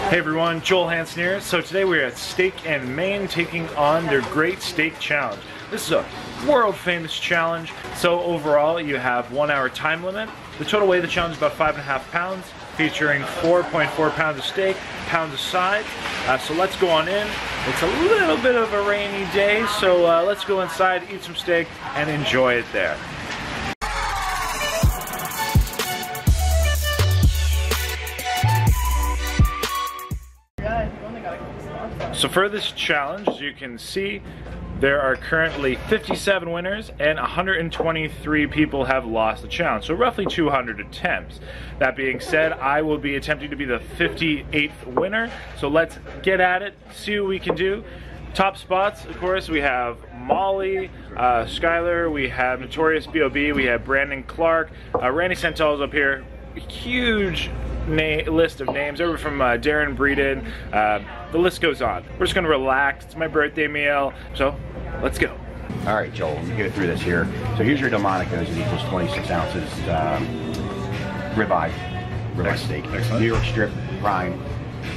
Hey everyone, Joel Hansen here. So today we're at Steak and Maine taking on their Great Steak Challenge. This is a world famous challenge. So overall you have 1 hour time limit. The total weight of the challenge is about 5.5 pounds, featuring 4.4 pounds of steak, pounds of sides. So let's go on in. It's a little bit of a rainy day, so let's go inside, eat some steak, and enjoy it there. So for this challenge, as you can see, there are currently 57 winners and 123 people have lost the challenge, so roughly 200 attempts. That being said, I will be attempting to be the 58th winner, so let's get at it, see what we can do. Top spots, of course, we have Molly, Skylar, we have Notorious B.O.B., we have Brandon Clark, Randy Santel's up here. Huge list of names, over from Darren Breeden. The list goes on. We're just gonna relax. It's my birthday meal, so let's go. All right, Joel, let me get through this here. So here's your Delmonico's. It equals 26 ounces ribeye steak. Excellent. New York strip prime,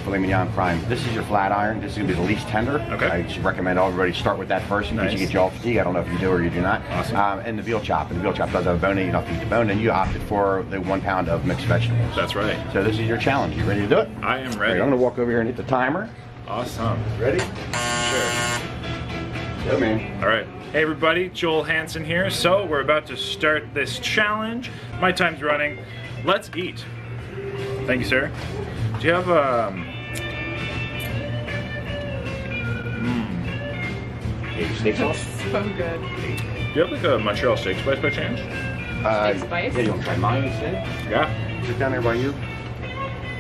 filet mignon prime. This is your flat iron. This is gonna be the least tender. Okay. I should recommend everybody start with that first in case you get jaw fatigue. I don't know if you do or you do not. Awesome. And the veal chop. And the veal chop does have a bone in. You don't have to eat the bone. And you opted for the 1 pound of mixed vegetables. That's right. So this is your challenge. You ready to do it? I am All ready. right, I'm gonna walk over here and hit the timer. Awesome. Ready? Sure. Go, man. All right. Hey everybody, Joel Hansen here. So we're about to start this challenge. My time's running. Let's eat. Thank you, sir. Do you have Steak sauce? So good. do you have like a Montreal steak spice by chance? Steak spice? Yeah, you want to try mine instead? Yeah. Sit down there by you.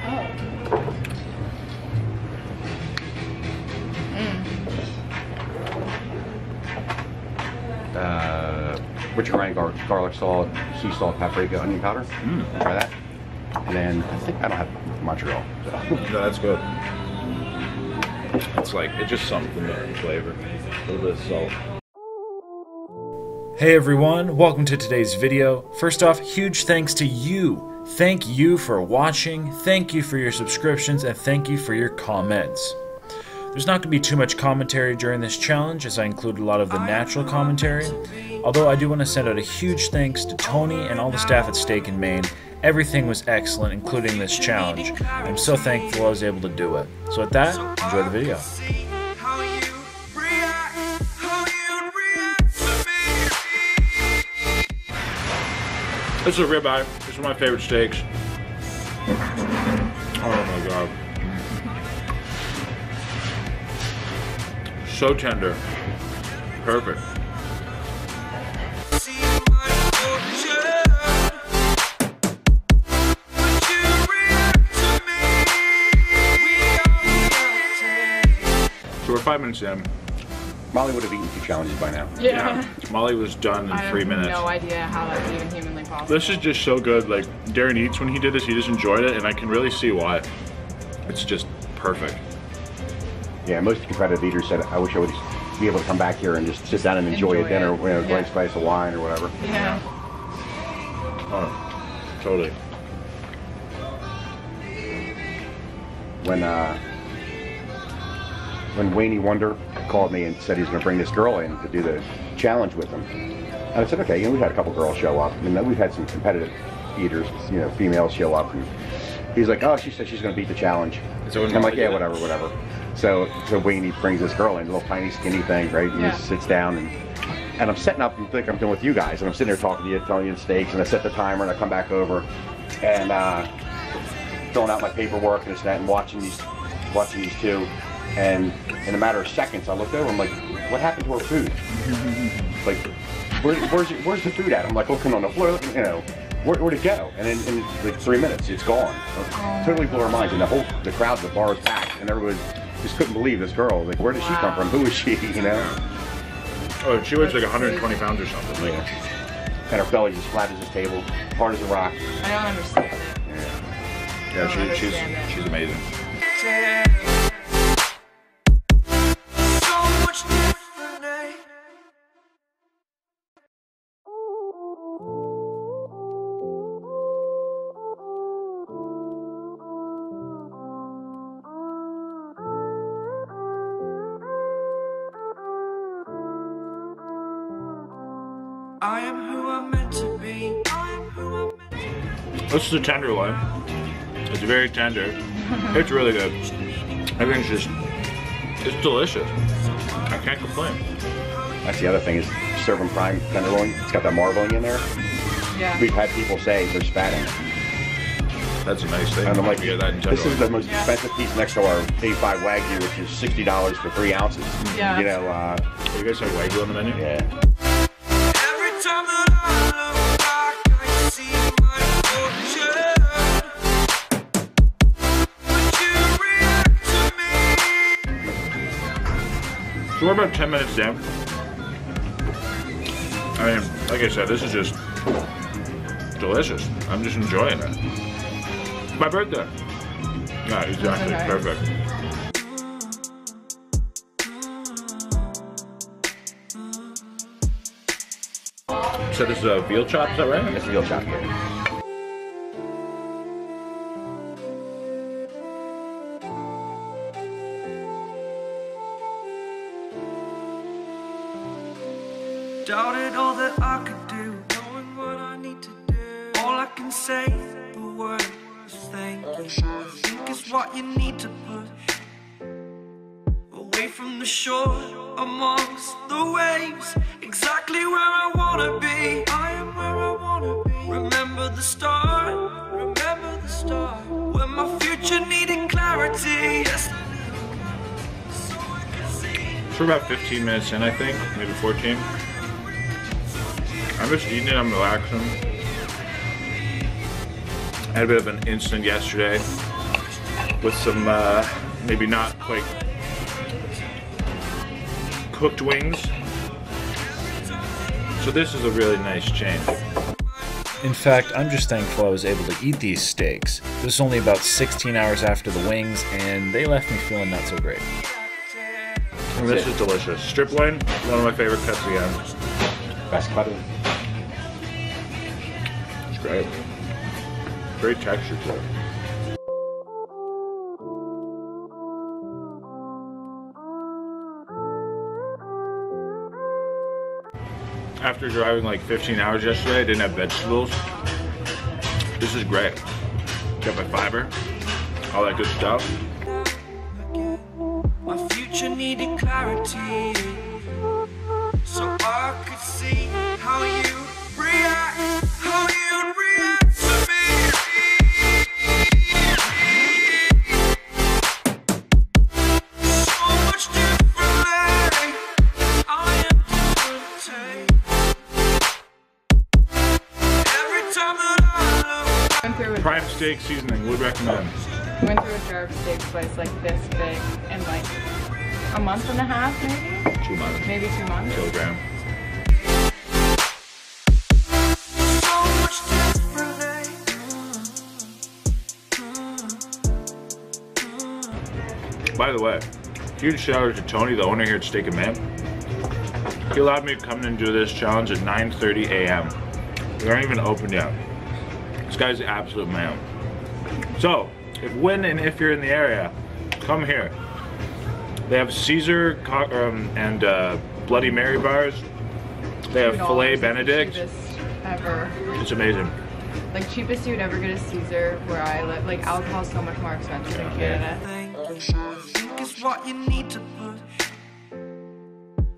Oh. Butcher grind garlic salt, sea salt, paprika, onion powder. Try that. And then I think I don't have Montreal. So. No, that's good. It's like, it's just something to flavor. A little bit of salt. Hey everyone, welcome to today's video. First off, huge thanks to you. Thank you for watching, thank you for your subscriptions, and thank you for your comments. There's not going to be too much commentary during this challenge, as I include a lot of the natural commentary. Although I do want to send out a huge thanks to Tony and all the staff at Steak and Maine. Everything was excellent, including this challenge. I'm so thankful I was able to do it. So with that, enjoy the video. This is a ribeye. This is one of my favorite steaks. Oh my god. So tender. Perfect. So we're 5 minutes in. Molly would have eaten 2 challenges by now. Yeah. Molly was done in I 3 minutes. have no idea how that's even humanly possible. This is just so good. Like, Darren Eats, when he did this, he just enjoyed it, and I can really see why. It's just perfect. Yeah, most competitive eaters said, I wish I would be able to come back here and just sit down and enjoy a dinner, it. you know, Yeah. glass glass of wine or whatever. Yeah. Oh, totally. When Wayne Wonder called me and said he was going to bring this girl in to do the challenge with him, and I said, okay, you know, we've had a couple girls show up, and we've had some competitive eaters, you know, females show up, and he's like, oh, she said she's going to beat the challenge. So I'm like, yeah, whatever. So Wayne brings this girl in, a little tiny skinny thing, right? And Yeah. he sits down and I'm setting up and think I'm doing with you guys, and I'm sitting there talking to you, telling you the steaks, and I set the timer and I come back over and filling out my paperwork and this and that, and watching these two, and in a matter of seconds I looked over, I'm like, what happened to our food? Like, where's the food at? I'm like looking on the floor, looking, you know, where'd it go? And in like 3 minutes, it's gone. Totally blew our minds, and the crowd, the bar was packed, and everybody just couldn't believe this girl. Like, where did she come from? Who is she? You know? Oh, she weighs like 120 pounds or something. Like, And her belly's as flat as this table, hard as a rock. I don't understand it. yeah, I don't understand it. she's amazing. I am who I'm meant to be. I am who I'm meant to be. This is a tenderloin. It's very tender. It's really good. Everything's just, it's delicious. I can't complain. That's the other thing is serving prime tenderloin. It's got that marbling in there. Yeah. We've had people say there's fat in it. That's a nice thing. And I'm like, You get that in this is the tenderloin. most expensive piece next to our A5 Wagyu, which is $60 for 3 ounces. Yeah. You know, You guys have Wagyu on the menu? yeah. Every time that I look back, I see my fortune. But you react to me. So we're about 10 minutes down. I mean, like I said, this is just delicious. I'm just enjoying it. It's my birthday. Yeah, exactly. Nice. Perfect. So this is a veal chop, is that right? It's veal chop here. Doubted all that I could do, knowing what I need to do. All I can say, the word is thank you. I think it's what you need to push away from the shore, amongst the waves. Exactly where I wanna be. I am where I wanna be. Remember the start, remember the start. When my future needed clarity. Yes, so I can see. So we're about 15 minutes in, I think, maybe 14. I'm just eating it, I'm relaxing. I had a bit of an incident yesterday with some maybe not quite cooked wings. So this is a really nice change. In fact, I'm just thankful I was able to eat these steaks. This was only about 16 hours after the wings, and they left me feeling not so great. And this is delicious. Strip loin, one of my favorite cuts again. Best cut of It's great. Great texture to it. After driving like 15 hours yesterday, I didn't have vegetables. This is great. Got my fiber, all that good stuff. My future needed clarity, so I could see how you react, how you react to me. So much differently, I am different. Every time that I look. Went through Prime steak seasoning, would recommend. went through a jar of steak slice like this big in like a month and a half, maybe? 2 months. Maybe 2 months. Kilogram. So much differently. By the way, huge shout out to Tony, the owner here at Steak and Man. He allowed me to come in and do this challenge at 9:30 a.m. We aren't even open yet. This guy's the absolute man. So, when and if you're in the area, come here. They have Caesar and Bloody Mary bars. They have Filet $2 Benedict. Cheapest ever. It's amazing. Like cheapest you'd ever get a Caesar where I live. Like alcohol's so much more expensive in Canada. I think it's what you need to push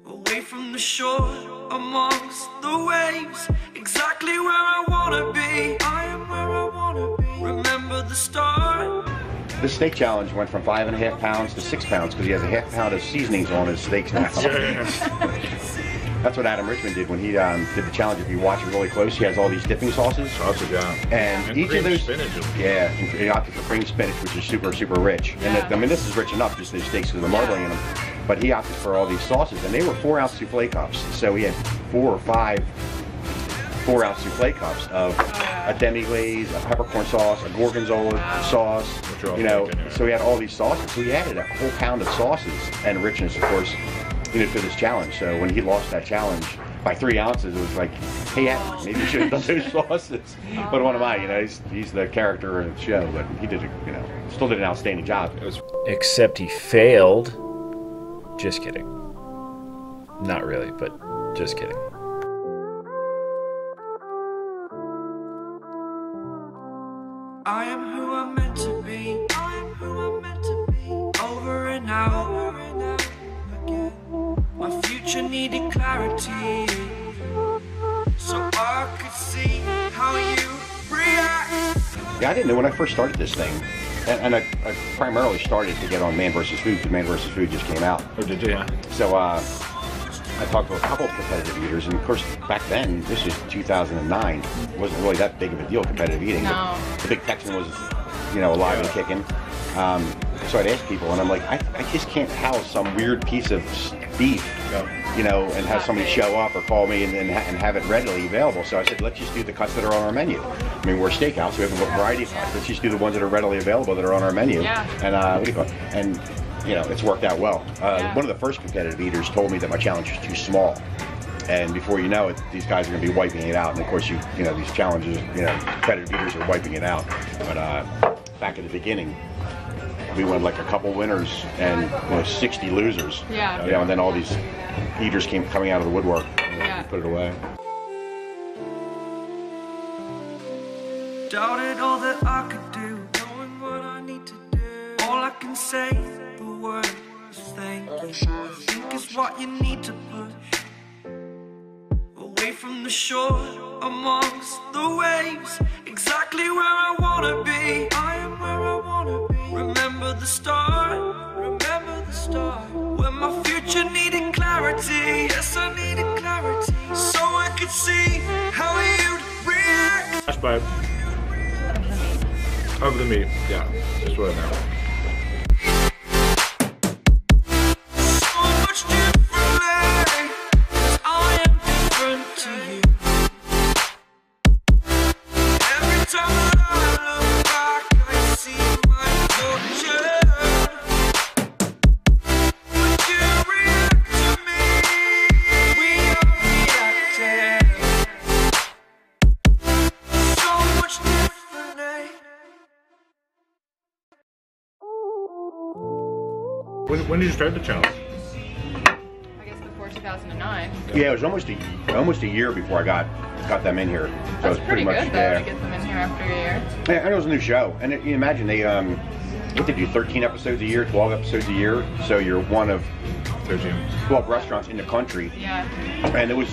away from the shore, amongst the waves. Exactly where I wanna be. I am where I wanna be. Remember the start. This steak challenge went from 5.5 pounds to 6 pounds because he has a half pound of seasonings on his steaks now. That's what Adam Richmond did when he did the challenge. If you watch it really close, he has all these dipping sauces. Sausage, yeah. And each cream of those, spinach. yeah, and he opted for cream spinach, which is super, super rich. And Yeah. I mean, this is rich enough, just those steaks with the marbling in them. But he opted for all these sauces, and they were 4-ounce souffle cups. So he had 4 or 5 4-ounce souffle cups of a demi-glaze, a peppercorn sauce, a gorgonzola sauce. Which are all You know, bacon, yeah. so he had all these sauces. So he added a whole pound of sauces and richness, of course, to this challenge. So when he lost that challenge by 3 ounces, it was like, hey, Adam, maybe you should have done those sauces. But what am I? You know, he's the character of the show, but he did, still did an outstanding job. It was Except he failed. Just kidding. Not really, but just kidding. now. My future needed clarity, so I could see how you react. Yeah, I didn't know when I first started this thing, and I primarily started to get on Man vs. Food because Man vs. Food just came out. Oh, did you? Yeah. So I talked to a couple of competitive eaters, and of course back then, this was 2009, it wasn't really that big of a deal, competitive eating. No. The Big Texan was, you know, alive and kicking. So I'd ask people, and I'm like, I just can't house some weird piece of beef, you know, and have somebody show up or call me and have it readily available. So I said, let's just do the cuts that are on our menu. I mean, we're a steakhouse, we have a variety of cuts. Let's just do the ones that are readily available that are on our menu. Yeah. And what do you call it? And you know, it's worked out well. Yeah. One of the first competitive eaters told me that my challenge was too small. And before you know it, these guys are going to be wiping it out. And of course, you know, these challenges, you know, competitive eaters are wiping it out. But back in the beginning, we won like a couple winners and, you know, 60 losers. Yeah. You know, and then all these eaters came coming out of the woodwork. Yeah. Put it away. Doubted all that I could do, knowing what I need to do. All I can say, the word is thank you. I think is what you need to push away from the shore, amongst the waves. Exactly where I wanna be. I am where I wanna be. Remember the start, remember the start. When my future needed clarity. Yes, I needed clarity, so I could see how you'd react. Hash by of the meat. Yeah, that's what I meant. So much differently, 'cause I am different to you. Every time that I look back, I see my fortune. When you react to me, we are reacting. So much differently. When did you start the challenge? I guess before 2009. Yeah, it was almost a year before I got them in here. So That's it was pretty much, good though to get them in here after a year. Yeah, and it was a new show, and you imagine they what they do 13 episodes a year, 12 episodes a year. So you're one of 12 restaurants in the country, Yeah. and it was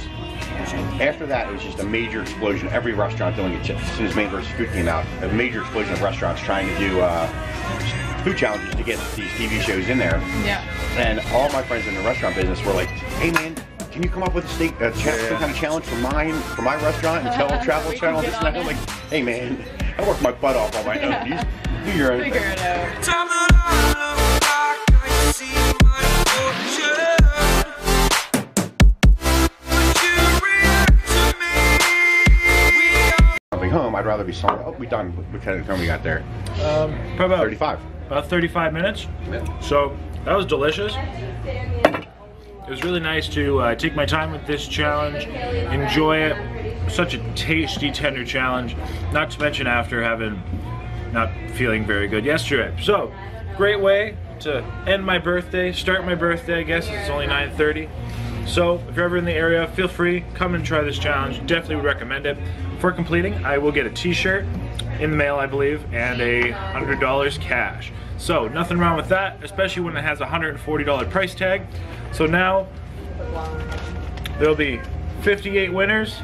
after that it was just a major explosion. Every restaurant doing it as soon as Man vs. Food came out, a major explosion of restaurants trying to do food challenges to get these TV shows in there. Yeah. And all my friends in the restaurant business were like, "Hey man, can you come up with some kind of challenge for my restaurant and tell Travel We can Channel get this and that?" on I'm it. like, "Hey man, I work my butt off on my own. You do your own Figure thing." it out. Time that I look back, I see my fortune. When you react to me, we are. Coming home, I'd rather be somewhere. Oh, we done. What kind of time we got there? Probably about 35. About 35 minutes. So that was delicious. It was really nice to take my time with this challenge, enjoy it. Such a tasty, tender challenge. Not to mention after not feeling very good yesterday. So, great way to end my birthday, start my birthday. I guess it's only 9:30. So, if you're ever in the area, feel free, come and try this challenge. Definitely would recommend it. For completing, I will get a t-shirt in the mail, I believe, and $100 cash. So, nothing wrong with that, especially when it has a $140 price tag. So now, there'll be 58 winners.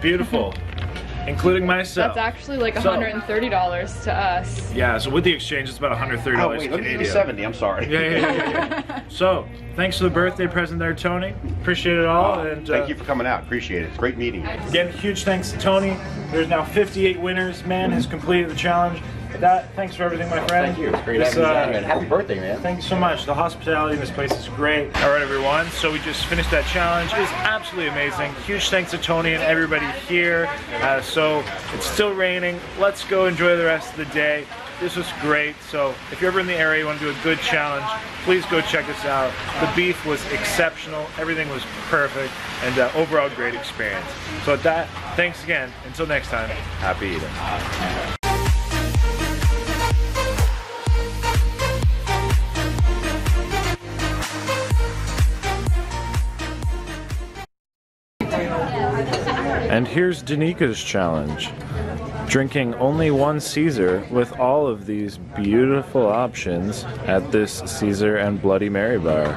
Beautiful. Including myself. That's actually like So- $130 to us. Yeah, so with the exchange, it's about $130 Oh wait, let me Canadian. do the 70. I'm sorry. Yeah. So, thanks for the birthday present there, Tony. Appreciate it all. And Thank you for coming out. Appreciate it. It's great meeting you. Again, huge thanks to Tony. There's now 58 winners. Man has completed the challenge. With that, thanks for everything, my friend. Thank you. It's great This, having you down here. And happy birthday, man. Thank you so much. The hospitality in this place is great. All right, everyone. So we just finished that challenge. It was absolutely amazing. Huge thanks to Tony and everybody here. So it's still raining. Let's go enjoy the rest of the day. This was great. So if you're ever in the area, you want to do a good challenge, please go check us out. The beef was exceptional. Everything was perfect. And overall, great experience. So with that, thanks again. Until next time, happy eating. And here's Danika's challenge. Drinking only one Caesar with all of these beautiful options at this Caesar and Bloody Mary bar.